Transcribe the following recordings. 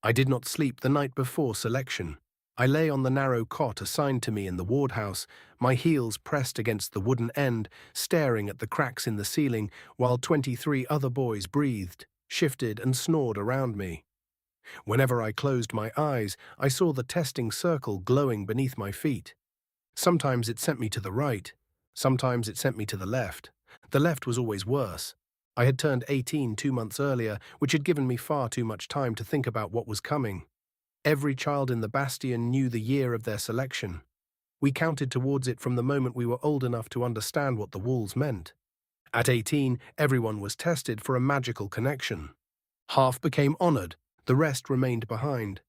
I did not sleep the night before selection. I lay on the narrow cot assigned to me in the wardhouse, my heels pressed against the wooden end, staring at the cracks in the ceiling while 23 other boys breathed, shifted and snored around me. Whenever I closed my eyes, I saw the testing circle glowing beneath my feet. Sometimes it sent me to the right, sometimes it sent me to the left. The left was always worse. I had turned 18 2 months earlier, which had given me far too much time to think about what was coming. Every child in the Bastion knew the year of their selection. We counted towards it from the moment we were old enough to understand what the walls meant. At 18, everyone was tested for a magical connection. Half became honored, the rest remained behind.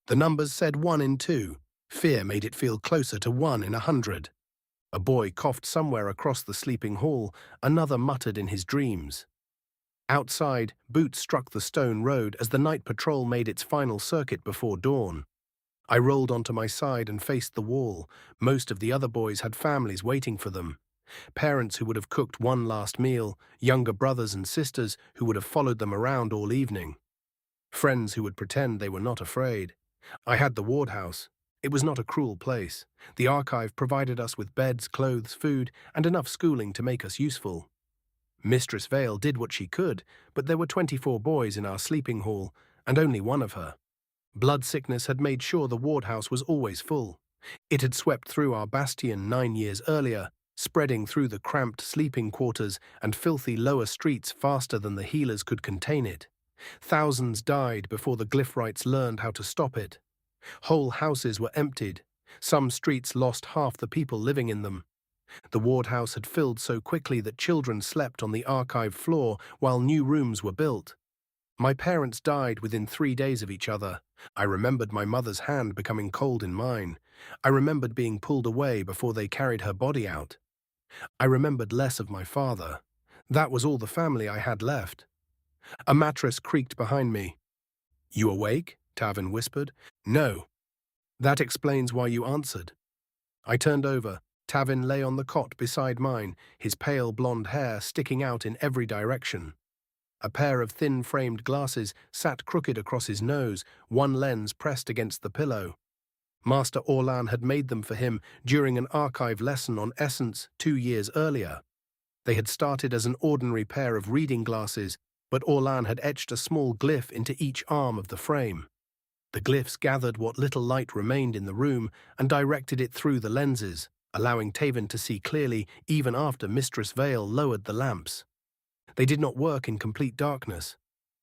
The numbers said 1 in 2. Fear made it feel closer to 1 in 100. A boy coughed somewhere across the sleeping hall, another muttered in his dreams. Outside, boots struck the stone road as the night patrol made its final circuit before dawn. I rolled onto my side and faced the wall. Most of the other boys had families waiting for them. Parents who would have cooked one last meal, younger brothers and sisters who would have followed them around all evening. Friends who would pretend they were not afraid. I had the wardhouse. It was not a cruel place. The archive provided us with beds, clothes, food, and enough schooling to make us useful. Mistress Vale did what she could, but there were 24 boys in our sleeping hall, and only one of her. Blood sickness had made sure the wardhouse was always full. It had swept through our bastion 9 years earlier, spreading through the cramped sleeping quarters and filthy lower streets faster than the healers could contain it. Thousands died before the Glyphwrights learned how to stop it. Whole houses were emptied. Some streets lost half the people living in them. The wardhouse had filled so quickly that children slept on the archive floor while new rooms were built. My parents died within 3 days of each other. I remembered my mother's hand becoming cold in mine. I remembered being pulled away before they carried her body out. I remembered less of my father. That was all the family I had left. A mattress creaked behind me. "You awake?" Tarvin whispered. "No." "That explains why you answered." I turned over. Tarvin lay on the cot beside mine, his pale blonde hair sticking out in every direction. A pair of thin-framed glasses sat crooked across his nose, one lens pressed against the pillow. Master Orlan had made them for him during an archive lesson on essence 2 years earlier. They had started as an ordinary pair of reading glasses, but Orlan had etched a small glyph into each arm of the frame. The glyphs gathered what little light remained in the room and directed it through the lenses, allowing Tarvin to see clearly even after Mistress Vale lowered the lamps. They did not work in complete darkness.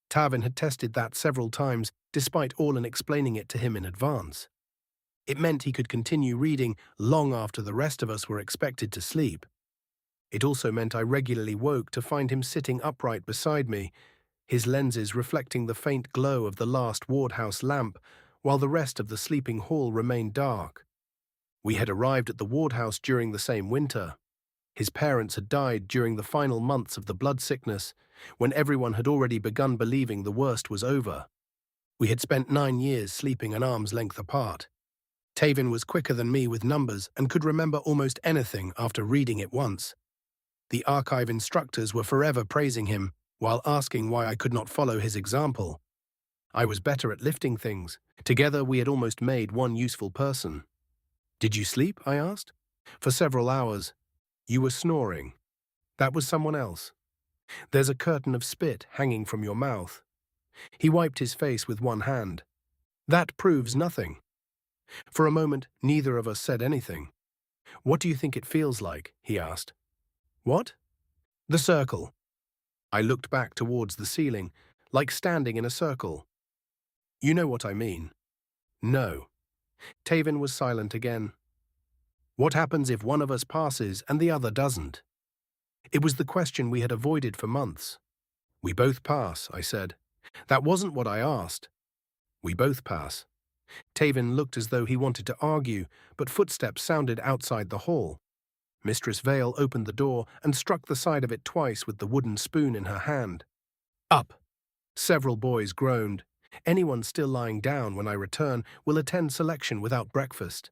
Tarvin had tested that several times, despite Orlan explaining it to him in advance. It meant he could continue reading long after the rest of us were expected to sleep. It also meant I regularly woke to find him sitting upright beside me, his lenses reflecting the faint glow of the last wardhouse lamp, while the rest of the sleeping hall remained dark. We had arrived at the wardhouse during the same winter. His parents had died during the final months of the blood sickness, when everyone had already begun believing the worst was over. We had spent 9 years sleeping an arm's length apart. Tarvin was quicker than me with numbers and could remember almost anything after reading it once. The archive instructors were forever praising him, while asking why I could not follow his example. I was better at lifting things. Together we had almost made one useful person. "Did you sleep?" I asked. "For several hours. You were snoring. That was someone else. There's a curtain of spit hanging from your mouth." He wiped his face with one hand. "That proves nothing." For a moment, neither of us said anything. "What do you think it feels like?" he asked. "What?" "The circle." I looked back towards the ceiling, like standing in a circle. "You know what I mean." "No." Tarvin was silent again. "What happens if one of us passes and the other doesn't?" It was the question we had avoided for months. "We both pass," I said. "That wasn't what I asked." "We both pass." Tarvin looked as though he wanted to argue, but footsteps sounded outside the hall. Mistress Vale opened the door and struck the side of it twice with the wooden spoon in her hand. "Up!" Several boys groaned. Anyone still lying down when I return will attend selection without breakfast.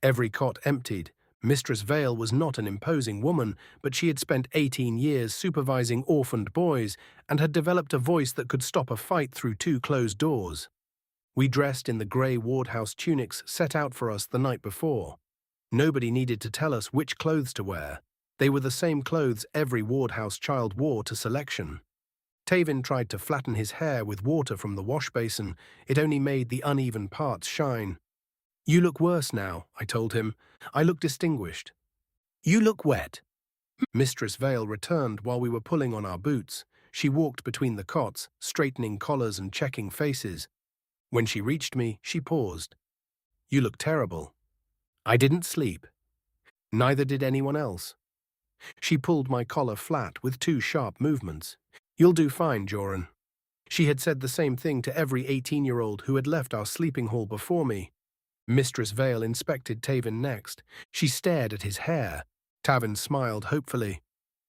Every cot emptied. Mistress Vale was not an imposing woman, but she had spent 18 years supervising orphaned boys and had developed a voice that could stop a fight through 2 closed doors. We dressed in the grey wardhouse tunics set out for us the night before. Nobody needed to tell us which clothes to wear. They were the same clothes every wardhouse child wore to selection. Tarvin tried to flatten his hair with water from the wash basin. It only made the uneven parts shine. "You look worse now," I told him. "I look distinguished." "You look wet." Mistress Vale returned while we were pulling on our boots. She walked between the cots, straightening collars and checking faces. When she reached me, she paused. "You look terrible." I didn't sleep. Neither did anyone else. She pulled my collar flat with 2 sharp movements. "You'll do fine, Joren." She had said the same thing to every 18-year-old who had left our sleeping hall before me. Mistress Vale inspected Tarvin next. She stared at his hair. Tarvin smiled hopefully.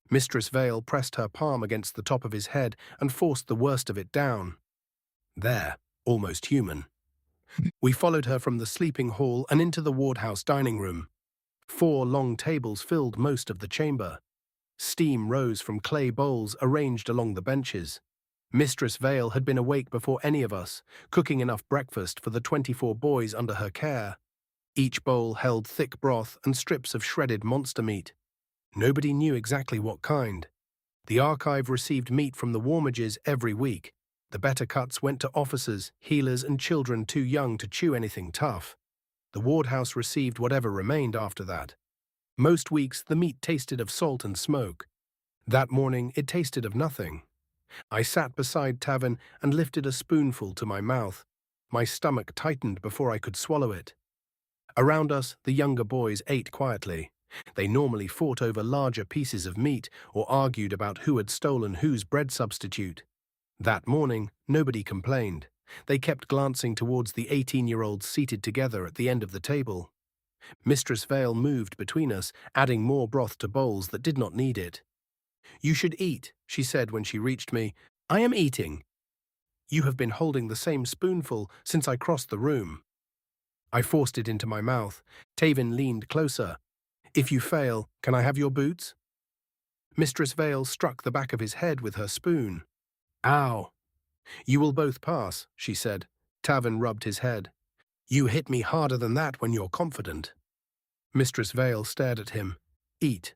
Mistress Vale pressed her palm against the top of his head and forced the worst of it down. There, almost human. We followed her from the sleeping hall and into the wardhouse dining room. 4 long tables filled most of the chamber. Steam rose from clay bowls arranged along the benches. Mistress Vale had been awake before any of us, cooking enough breakfast for the 24 boys under her care. Each bowl held thick broth and strips of shredded monster meat. Nobody knew exactly what kind. The archive received meat from the Warmages every week. The better cuts went to officers, healers, and children too young to chew anything tough. The wardhouse received whatever remained after that. Most weeks, the meat tasted of salt and smoke. That morning, it tasted of nothing. I sat beside Tarvin and lifted a spoonful to my mouth. My stomach tightened before I could swallow it. Around us, the younger boys ate quietly. They normally fought over larger pieces of meat or argued about who had stolen whose bread substitute. That morning, nobody complained. They kept glancing towards the 18-year-olds seated together at the end of the table. Mistress Vale moved between us, adding more broth to bowls that did not need it. "You should eat," she said when she reached me. "I am eating." "You have been holding the same spoonful since I crossed the room." I forced it into my mouth. Tarvin leaned closer. "If you fail, can I have your boots?" Mistress Vale struck the back of his head with her spoon. "Ow." "You will both pass," she said. Tarvin rubbed his head. "You hit me harder than that when you're confident." Mistress Vale stared at him. "Eat."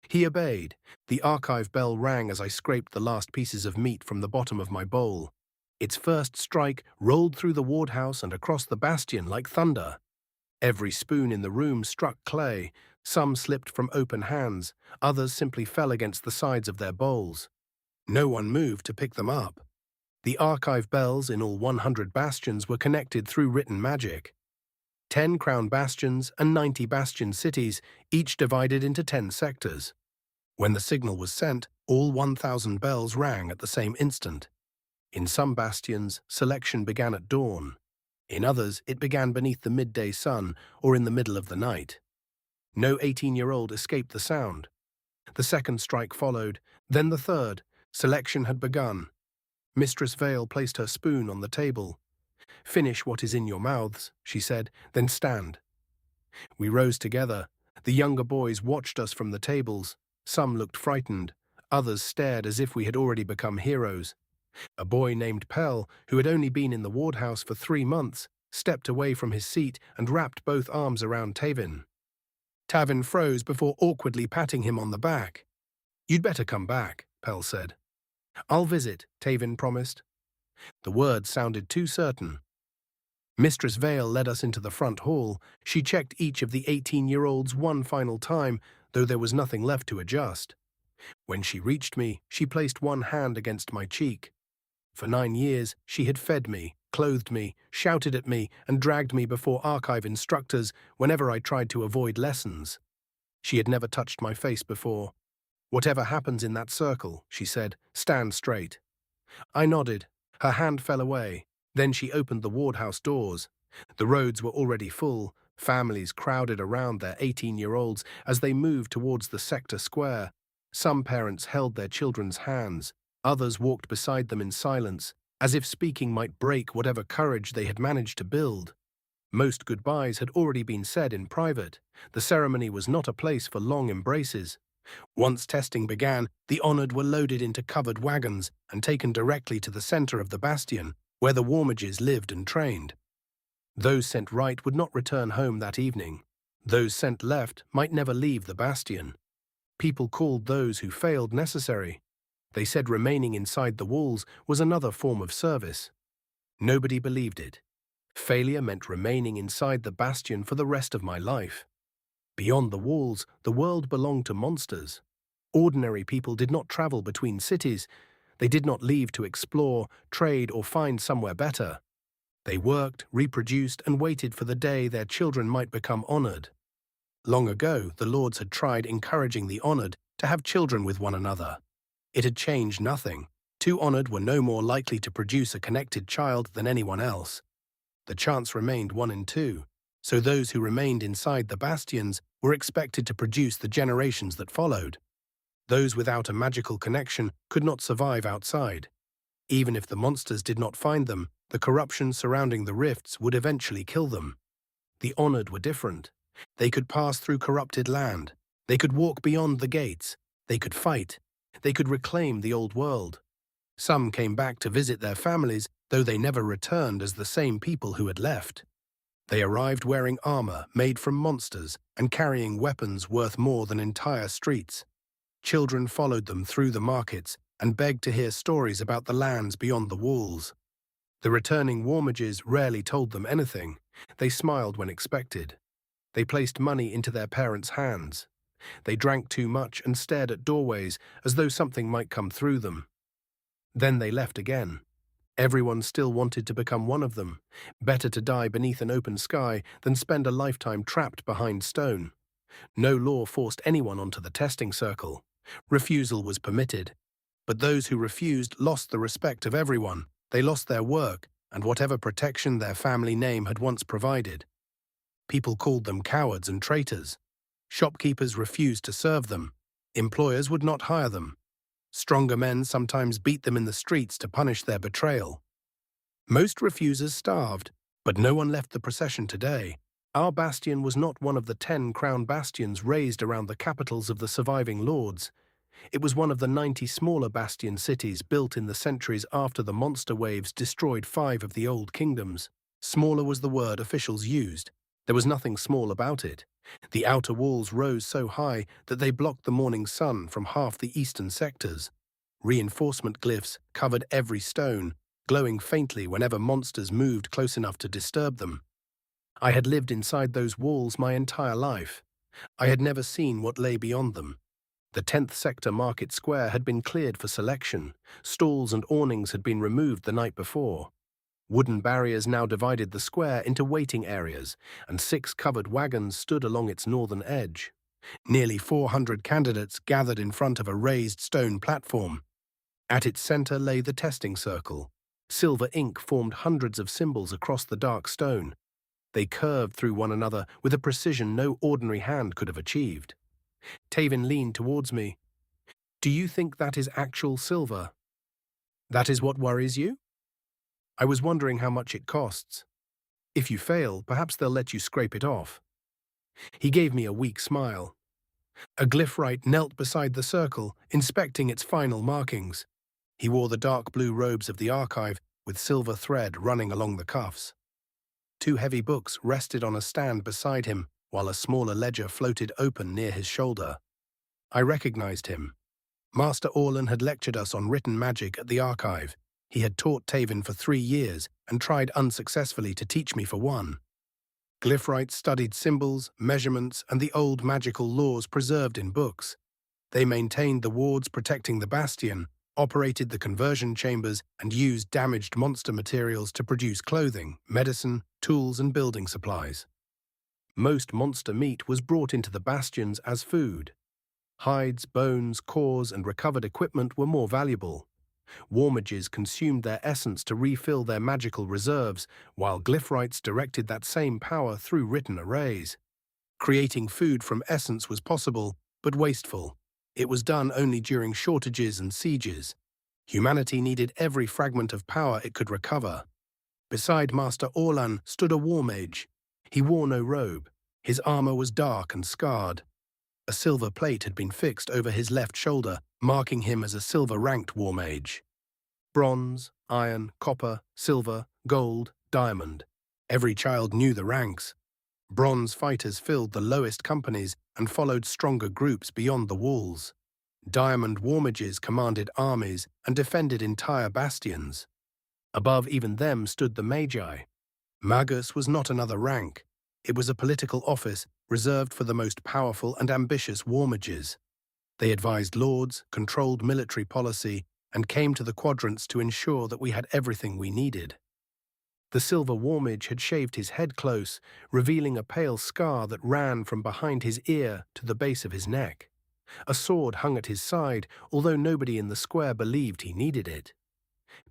He obeyed. The archive bell rang as I scraped the last pieces of meat from the bottom of my bowl. Its first strike rolled through the wardhouse and across the bastion like thunder. Every spoon in the room struck clay. Some slipped from open hands. Others simply fell against the sides of their bowls. No one moved to pick them up. The archive bells in all 100 bastions were connected through written magic. 10 Crown Bastions and 90 Bastion cities, each divided into 10 sectors. When the signal was sent, all 1,000 bells rang at the same instant. In some bastions, selection began at dawn. In others, it began beneath the midday sun or in the middle of the night. No 18-year-old escaped the sound. The second strike followed, then the third. Selection had begun. Mistress Vale placed her spoon on the table. "Finish what is in your mouths," she said, "then stand." We rose together. The younger boys watched us from the tables. Some looked frightened. Others stared as if we had already become heroes. A boy named Pell, who had only been in the wardhouse for 3 months, stepped away from his seat and wrapped both arms around Tarvin. Tarvin froze before awkwardly patting him on the back. "You'd better come back," Pell said. "I'll visit," Tarvin promised. The word sounded too certain. Mistress Vale led us into the front hall. She checked each of the 18-year-olds one final time, though there was nothing left to adjust. When she reached me, she placed one hand against my cheek. For 9 years, she had fed me, clothed me, shouted at me, and dragged me before archive instructors whenever I tried to avoid lessons. She had never touched my face before. "Whatever happens in that circle," she said, "stand straight." I nodded. Her hand fell away. Then she opened the wardhouse doors. The roads were already full. Families crowded around their 18-year-olds as they moved towards the sector square. Some parents held their children's hands. Others walked beside them in silence, as if speaking might break whatever courage they had managed to build. Most goodbyes had already been said in private. The ceremony was not a place for long embraces. Once testing began, the honored were loaded into covered wagons and taken directly to the center of the bastion, where the Warmages lived and trained. Those sent right would not return home that evening. Those sent left might never leave the Bastion. People called those who failed necessary. They said remaining inside the walls was another form of service. Nobody believed it. Failure meant remaining inside the Bastion for the rest of my life. Beyond the walls, the world belonged to monsters. Ordinary people did not travel between cities. They did not leave to explore, trade, or find somewhere better. They worked, reproduced, and waited for the day their children might become honored. Long ago, the lords had tried encouraging the honored to have children with one another. It had changed nothing. Two honored were no more likely to produce a connected child than anyone else. The chance remained 1 in 2, so those who remained inside the bastions were expected to produce the generations that followed. Those without a magical connection could not survive outside. Even if the monsters did not find them, the corruption surrounding the rifts would eventually kill them. The honored were different. They could pass through corrupted land. They could walk beyond the gates. They could fight. They could reclaim the old world. Some came back to visit their families, though they never returned as the same people who had left. They arrived wearing armor made from monsters and carrying weapons worth more than entire streets. Children followed them through the markets and begged to hear stories about the lands beyond the walls. The returning Warmages rarely told them anything. They smiled when expected. They placed money into their parents' hands. They drank too much and stared at doorways as though something might come through them. Then they left again. Everyone still wanted to become one of them. Better to die beneath an open sky than spend a lifetime trapped behind stone. No law forced anyone onto the testing circle. Refusal was permitted. But those who refused lost the respect of everyone. They lost their work and whatever protection their family name had once provided. People called them cowards and traitors. Shopkeepers refused to serve them. Employers would not hire them. Stronger men sometimes beat them in the streets to punish their betrayal. Most refusers starved, but no one left the procession today. Our bastion was not one of the 10 crown bastions raised around the capitals of the surviving lords. It was one of the 90 smaller bastion cities built in the centuries after the monster waves destroyed 5 of the old kingdoms. Smaller was the word officials used. There was nothing small about it. The outer walls rose so high that they blocked the morning sun from half the eastern sectors. Reinforcement glyphs covered every stone, glowing faintly whenever monsters moved close enough to disturb them. I had lived inside those walls my entire life. I had never seen what lay beyond them. The 10th sector market square had been cleared for selection. Stalls and awnings had been removed the night before. Wooden barriers now divided the square into waiting areas, and 6 covered wagons stood along its northern edge. Nearly 400 candidates gathered in front of a raised stone platform. At its center lay the testing circle. Silver ink formed hundreds of symbols across the dark stone. They curved through one another with a precision no ordinary hand could have achieved. Tarvin leaned towards me. "Do you think that is actual silver? That is what worries you?" I was wondering how much it costs. If you fail, perhaps they'll let you scrape it off. He gave me a weak smile. A Glyphwright knelt beside the circle, inspecting its final markings. He wore the dark blue robes of the archive, with silver thread running along the cuffs. 2 heavy books rested on a stand beside him, while a smaller ledger floated open near his shoulder. I recognized him. Master Orphan had lectured us on written magic at the archive. He had taught Tarvin for 3 years and tried unsuccessfully to teach me for 1. Glyphwrights studied symbols, measurements, and the old magical laws preserved in books. They maintained the wards protecting the bastion, operated the conversion chambers, and used damaged monster materials to produce clothing, medicine, tools, and building supplies. Most monster meat was brought into the bastions as food. Hides, bones, cores, and recovered equipment were more valuable. Warmages consumed their essence to refill their magical reserves, while Glyphwrights directed that same power through written arrays. Creating food from essence was possible, but wasteful. It was done only during shortages and sieges. Humanity needed every fragment of power it could recover. Beside Master Orphan stood a Warmage. He wore no robe. His armor was dark and scarred. A silver plate had been fixed over his left shoulder, marking him as a silver-ranked Warmage. Bronze, iron, copper, silver, gold, diamond. Every child knew the ranks. Bronze fighters filled the lowest companies and followed stronger groups beyond the walls. Diamond Warmages commanded armies and defended entire bastions. Above even them stood the Magi. Magus was not another rank. It was a political office reserved for the most powerful and ambitious Warmages. They advised lords, controlled military policy, and came to the quadrants to ensure that we had everything we needed. The silver Warmage had shaved his head close, revealing a pale scar that ran from behind his ear to the base of his neck. A sword hung at his side, although nobody in the square believed he needed it.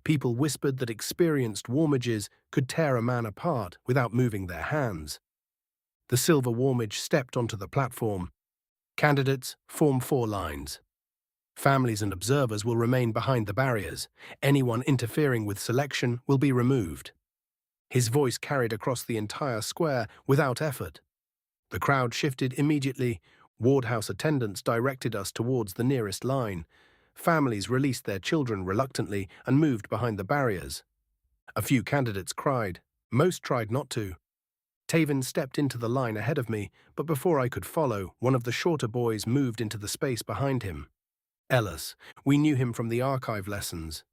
People whispered that experienced Warmages could tear a man apart without moving their hands. The silver Warmage stepped onto the platform. Candidates, form 4 lines. Families and observers will remain behind the barriers. Anyone interfering with selection will be removed. His voice carried across the entire square without effort. The crowd shifted immediately. Wardhouse attendants directed us towards the nearest line. Families released their children reluctantly and moved behind the barriers. A few candidates cried. Most tried not to. Tarvin stepped into the line ahead of me, but before I could follow, one of the shorter boys moved into the space behind him. Ellis. We knew him from the archive lessons.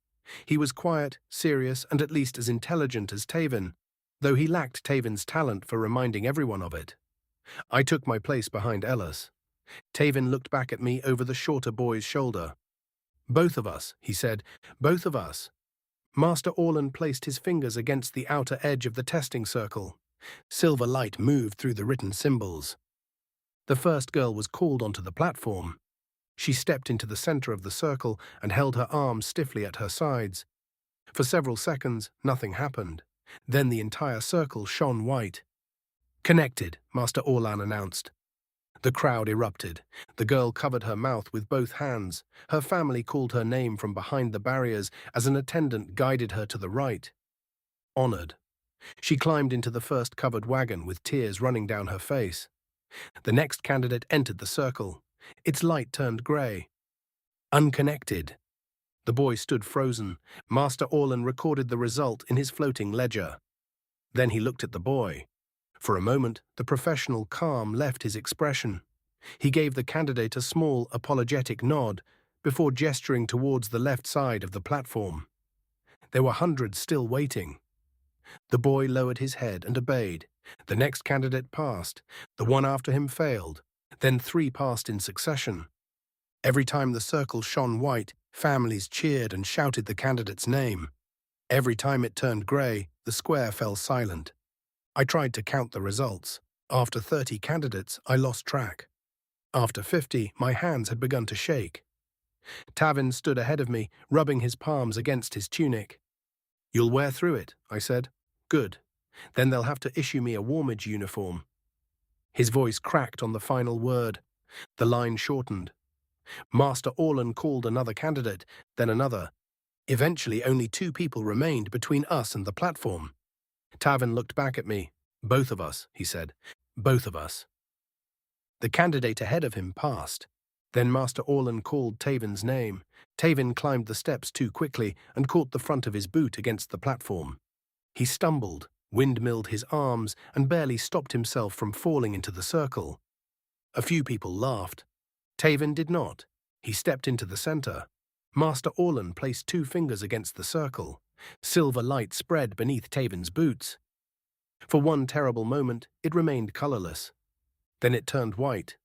He was quiet, serious, and at least as intelligent as Tarvin, though he lacked Tavin's talent for reminding everyone of it. I took my place behind Ellis. Tarvin looked back at me over the shorter boy's shoulder. Both of us, he said, both of us. Master Orphan placed his fingers against the outer edge of the testing circle. Silver light moved through the written symbols. The first girl was called onto the platform. She stepped into the center of the circle and held her arms stiffly at her sides. For several seconds, nothing happened. Then the entire circle shone white. Connected, Master Orphan announced. The crowd erupted. The girl covered her mouth with both hands. Her family called her name from behind the barriers as an attendant guided her to the right. Honored. She climbed into the first covered wagon with tears running down her face. The next candidate entered the circle. Its light turned grey. Unconnected. The boy stood frozen. Master Orphan recorded the result in his floating ledger. Then he looked at the boy. For a moment, the professional calm left his expression. He gave the candidate a small, apologetic nod before gesturing towards the left side of the platform. There were hundreds still waiting. The boy lowered his head and obeyed. The next candidate passed. The one after him failed. Then 3 passed in succession. Every time the circle shone white, families cheered and shouted the candidate's name. Every time it turned grey, the square fell silent. I tried to count the results. After 30 candidates, I lost track. After 50, my hands had begun to shake. Tarvin stood ahead of me, rubbing his palms against his tunic. You'll wear through it, I said. Good. Then they'll have to issue me a Warmage uniform. His voice cracked on the final word. The line shortened. Master Orphan called another candidate, then another. Eventually, only 2 people remained between us and the platform. Tarvin looked back at me. Both of us, he said. Both of us. The candidate ahead of him passed. Then Master Orphan called Tarvin's name. Tarvin climbed the steps too quickly and caught the front of his boot against the platform. He stumbled, windmilled his arms, and barely stopped himself from falling into the circle. A few people laughed. Tarvin did not. He stepped into the center. Master Orphan placed 2 fingers against the circle. Silver light spread beneath Tarvin's boots. For one terrible moment, it remained colorless. Then it turned white.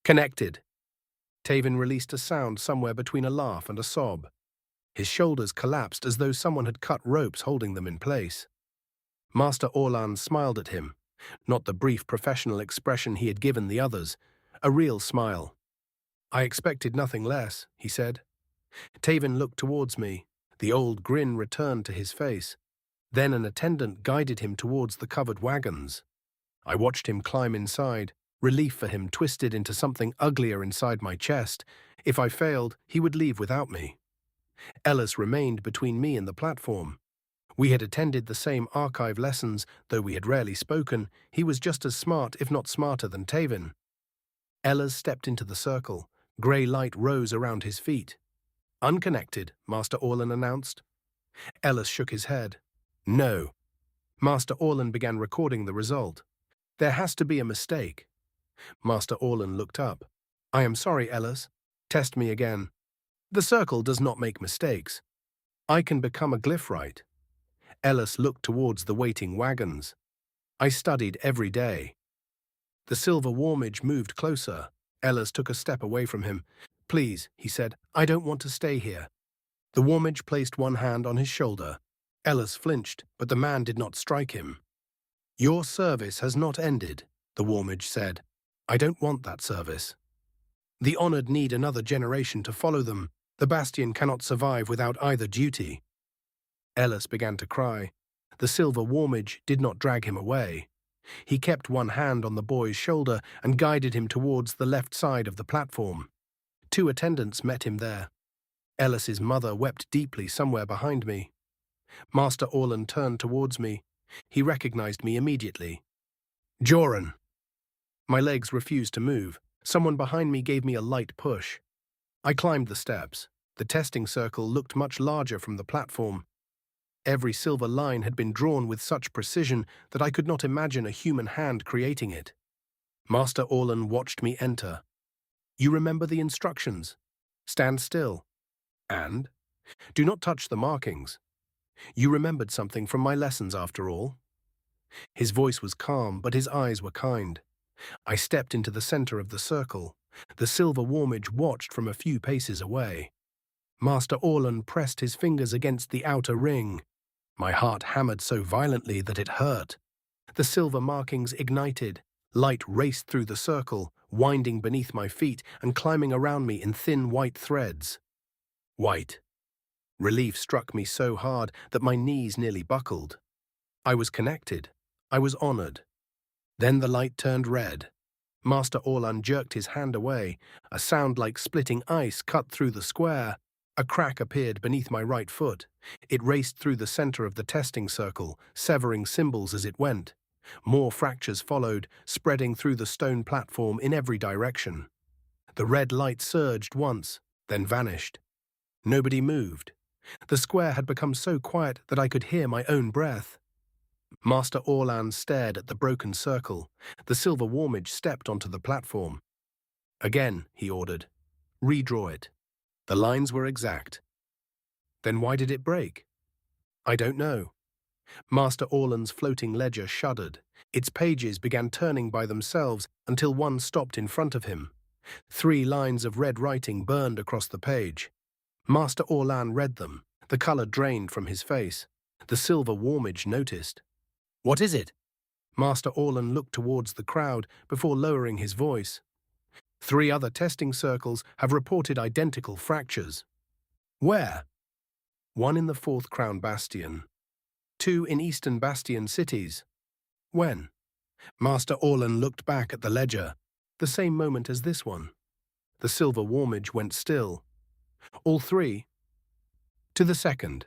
Connected. Tarvin released a sound somewhere between a laugh and a sob. His shoulders collapsed as though someone had cut ropes holding them in place. Master Orphan smiled at him, not the brief professional expression he had given the others, a real smile. I expected nothing less, he said. Tarvin looked towards me. The old grin returned to his face. Then an attendant guided him towards the covered wagons. I watched him climb inside. Relief for him twisted into something uglier inside my chest. If I failed, he would leave without me. Ellis remained between me and the platform. We had attended the same archive lessons, though we had rarely spoken. He was just as smart, if not smarter, than Tarvin. Ellis stepped into the circle. Grey light rose around his feet. Unconnected, Master Orphan announced. Ellis shook his head. No. Master Orlan began recording the result. There has to be a mistake. Master Orlan looked up. I am sorry, Ellis. Test me again. The circle does not make mistakes. I can become a Glyphwright. Ellis looked towards the waiting wagons. I studied every day. The silver Warmage moved closer. Ellis took a step away from him. Please, he said, I don't want to stay here. The Warmage placed one hand on his shoulder. Ellis flinched, but the man did not strike him. Your service has not ended, the Warmage said. I don't want that service. The honored need another generation to follow them. The Bastion cannot survive without either duty. Ellis began to cry. The silver Warmage did not drag him away. He kept one hand on the boy's shoulder and guided him towards the left side of the platform. 2 attendants met him there. Ellis's mother wept deeply somewhere behind me. Master Orlan turned towards me. He recognized me immediately. Joren. My legs refused to move. Someone behind me gave me a light push. I climbed the steps. The testing circle looked much larger from the platform. Every silver line had been drawn with such precision that I could not imagine a human hand creating it. Master Orlan watched me enter. You remember the instructions. Stand still. And? Do not touch the markings. You remembered something from my lessons after all. His voice was calm, but his eyes were kind. I stepped into the center of the circle. The silver Warmage watched from a few paces away. Master Orlan pressed his fingers against the outer ring. My heart hammered so violently that it hurt. The silver markings ignited. Light raced through the circle, winding beneath my feet and climbing around me in thin white threads. White. Relief struck me so hard that my knees nearly buckled. I was connected. I was honored. Then the light turned red. Master Orlan jerked his hand away. A sound like splitting ice cut through the square. A crack appeared beneath my right foot. It raced through the center of the testing circle, severing symbols as it went. More fractures followed, spreading through the stone platform in every direction. The red light surged once, then vanished. Nobody moved. The square had become so quiet that I could hear my own breath. Master Orlan stared at the broken circle. The silver Warmage stepped onto the platform. Again, he ordered. Redraw it. The lines were exact. Then why did it break? I don't know. Master Orlan's floating ledger shuddered. Its pages began turning by themselves until one stopped in front of him. 3 lines of red writing burned across the page. Master Orlan read them. The color drained from his face. The silver Warmage noticed. What is it? Master Orlan looked towards the crowd before lowering his voice. 3 other testing circles have reported identical fractures. Where? 1 in the 4th Crown Bastion. 2 in eastern Bastion cities. When? Master Orlan looked back at the ledger, the same moment as this one. The silver Warmage went still. All 3. To the 2nd.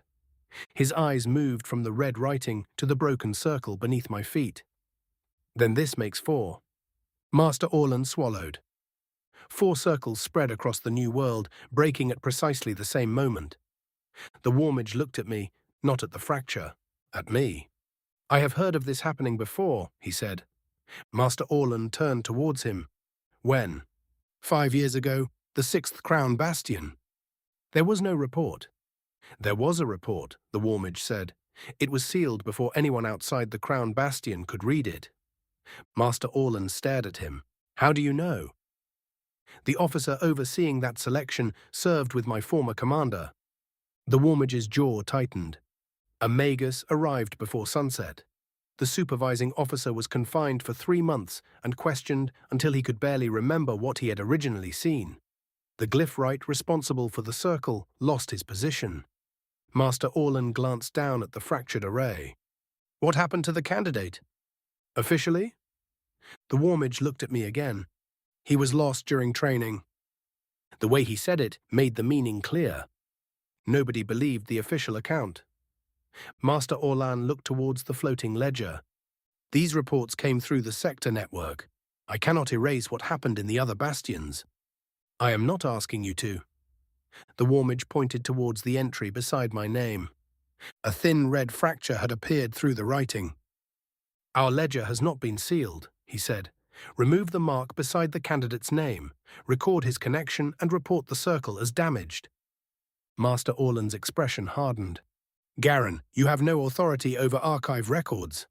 His eyes moved from the red writing to the broken circle beneath my feet. Then this makes 4. Master Orlan swallowed. 4 circles spread across the new world, breaking at precisely the same moment. The Warmage looked at me, not at the fracture, at me. I have heard of this happening before, he said. Master Orlan turned towards him. When? 5 years ago, the 6th Crown Bastion. There was no report. There was a report, the Warmage said. It was sealed before anyone outside the Crown Bastion could read it. Master Orlan stared at him. How do you know? The officer overseeing that selection served with my former commander. The Warmage's jaw tightened. A Magus arrived before sunset. The supervising officer was confined for 3 months and questioned until he could barely remember what he had originally seen. The Glyphwright responsible for the circle lost his position. Master Orlan glanced down at the fractured array. What happened to the candidate? Officially? The Warmage looked at me again. He was lost during training. The way he said it made the meaning clear. Nobody believed the official account. Master Orlan looked towards the floating ledger. These reports came through the sector network. I cannot erase what happened in the other bastions. I am not asking you to. The Warmage pointed towards the entry beside my name. A thin red fracture had appeared through the writing. "Our ledger has not been sealed," he said. "Remove the mark beside the candidate's name, record his connection, and report the circle as damaged." Master Orlan's expression hardened. "Garin, you have no authority over archive records."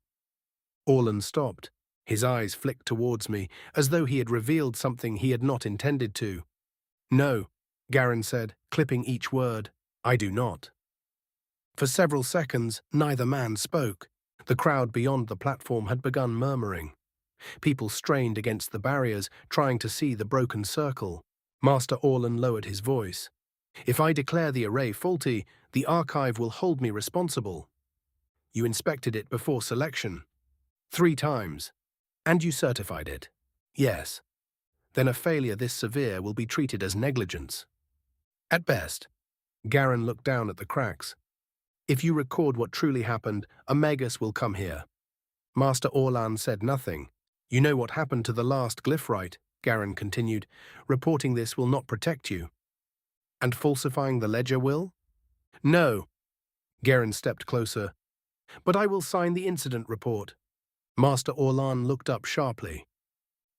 Orlan stopped. His eyes flicked towards me, as though he had revealed something he had not intended to. "No," Garin said, clipping each word. "I do not." For several seconds, neither man spoke. The crowd beyond the platform had begun murmuring. People strained against the barriers, trying to see the broken circle. Master Orlan lowered his voice. "If I declare the array faulty, the archive will hold me responsible. You inspected it before selection. 3 times. And you certified it. Yes. Then a failure this severe will be treated as negligence. At best." Garin looked down at the cracks. "If you record what truly happened, a Magus will come here." Master Orlan said nothing. "You know what happened to the last Glyphwright," Garin continued. "Reporting this will not protect you." "And falsifying the ledger will?" "No." Garin stepped closer. "But I will sign the incident report." Master Orlan looked up sharply.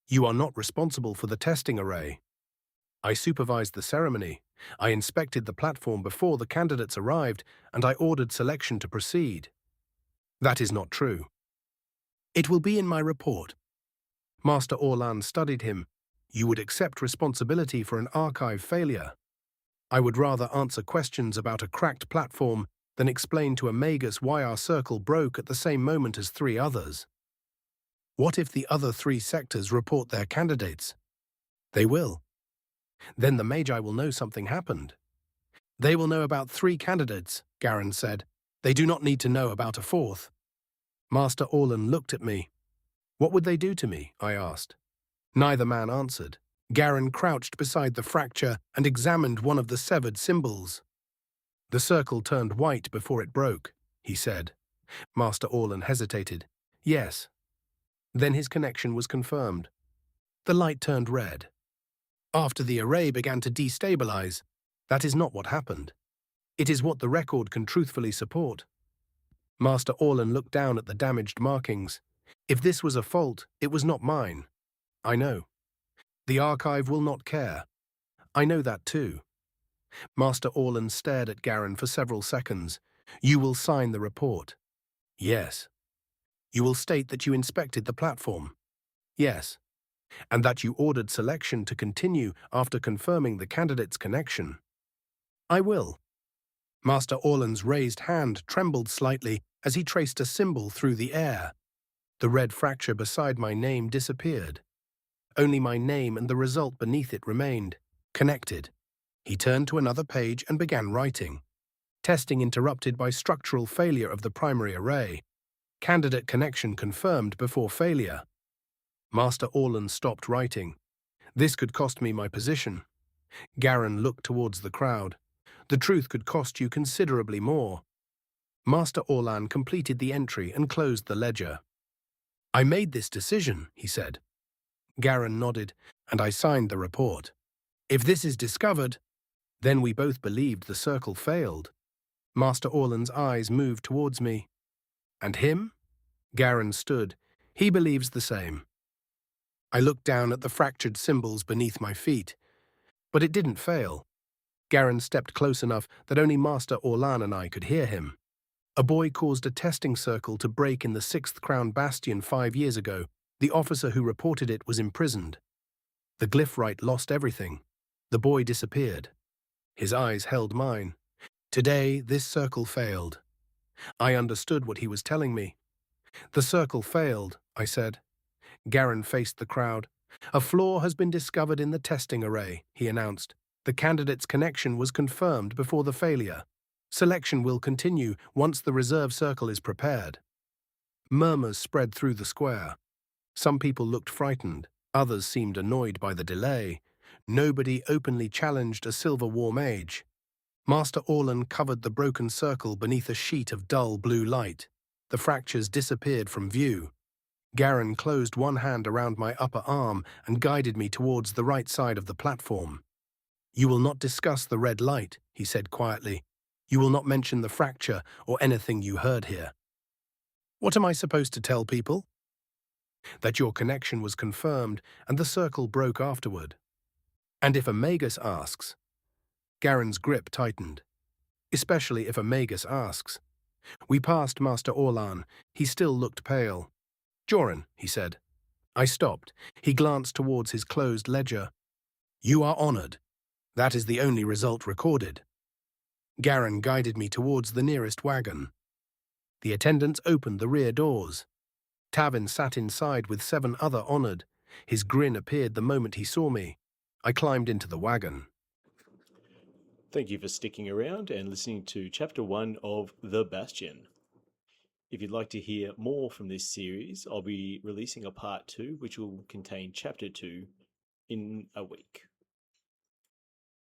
"You are not responsible for the testing array." "I supervised the ceremony. I inspected the platform before the candidates arrived, and I ordered selection to proceed." "That is not true." "It will be in my report." Master Orlan studied him. "You would accept responsibility for an archive failure." "I would rather answer questions about a cracked platform than explain to a Magus why our circle broke at the same moment as 3 others." "What if the other 3 sectors report their candidates?" "They will." "Then the Magi will know something happened." "They will know about 3 candidates," Garin said. "They do not need to know about a 4th. Master Orlan looked at me. "What would they do to me?" I asked. Neither man answered. Garin crouched beside the fracture and examined one of the severed symbols. "The circle turned white before it broke," he said. Master Orlan hesitated. "Yes." Then his connection was confirmed. The light turned red. "After the array began to destabilize, that is not what happened. It is what the record can truthfully support." Master Orlan looked down at the damaged markings. "If this was a fault, it was not mine. I know. The archive will not care. I know that too." Master Orlan stared at Garin for several seconds. "You will sign the report." "Yes." "You will state that you inspected the platform." "Yes." "And that you ordered selection to continue after confirming the candidate's connection." "I will." Master Orlan's raised hand trembled slightly as he traced a symbol through the air. The red fracture beside my name disappeared. Only my name and the result beneath it remained. Connected. He turned to another page and began writing. Testing interrupted by structural failure of the primary array. Candidate connection confirmed before failure. Master Orlan stopped writing. "This could cost me my position." Garin looked towards the crowd. "The truth could cost you considerably more." Master Orlan completed the entry and closed the ledger. "I made this decision," he said. Garin nodded, "and I signed the report. If this is discovered, then we both believed the circle failed." Master Orlan's eyes moved towards me. "And him?" Garin stood. "He believes the same." I looked down at the fractured symbols beneath my feet. But it didn't fail. Garin stepped close enough that only Master Orlan and I could hear him. "A boy caused a testing circle to break in the 6th Crown Bastion 5 years ago. The officer who reported it was imprisoned. The Glyphwright lost everything. The boy disappeared." His eyes held mine. "Today, this circle failed." I understood what he was telling me. "The circle failed," I said. Garin faced the crowd. "A flaw has been discovered in the testing array," he announced. "The candidate's connection was confirmed before the failure. Selection will continue once the reserve circle is prepared." Murmurs spread through the square. Some people looked frightened. Others seemed annoyed by the delay. Nobody openly challenged a silver Warmage. Master Orlan covered the broken circle beneath a sheet of dull blue light. The fractures disappeared from view. Garin closed one hand around my upper arm and guided me towards the right side of the platform. "You will not discuss the red light," he said quietly. You will not mention the fracture or anything you heard here. What am I supposed to tell people? That your connection was confirmed and the circle broke afterward. And if a magus asks, Garen's grip tightened. Especially if a magus asks. We passed Master Orlan. He still looked pale. Joren, he said. I stopped. He glanced towards his closed ledger. You are honored. That is the only result recorded. Garen guided me towards the nearest wagon. The attendants opened the rear doors. Tarvin sat inside with 7 other honored. His grin appeared the moment he saw me. I climbed into the wagon. Thank you for sticking around and listening to Chapter 1 of The Bastion. If you'd like to hear more from this series, I'll be releasing a Part 2, which will contain Chapter 2 in a week.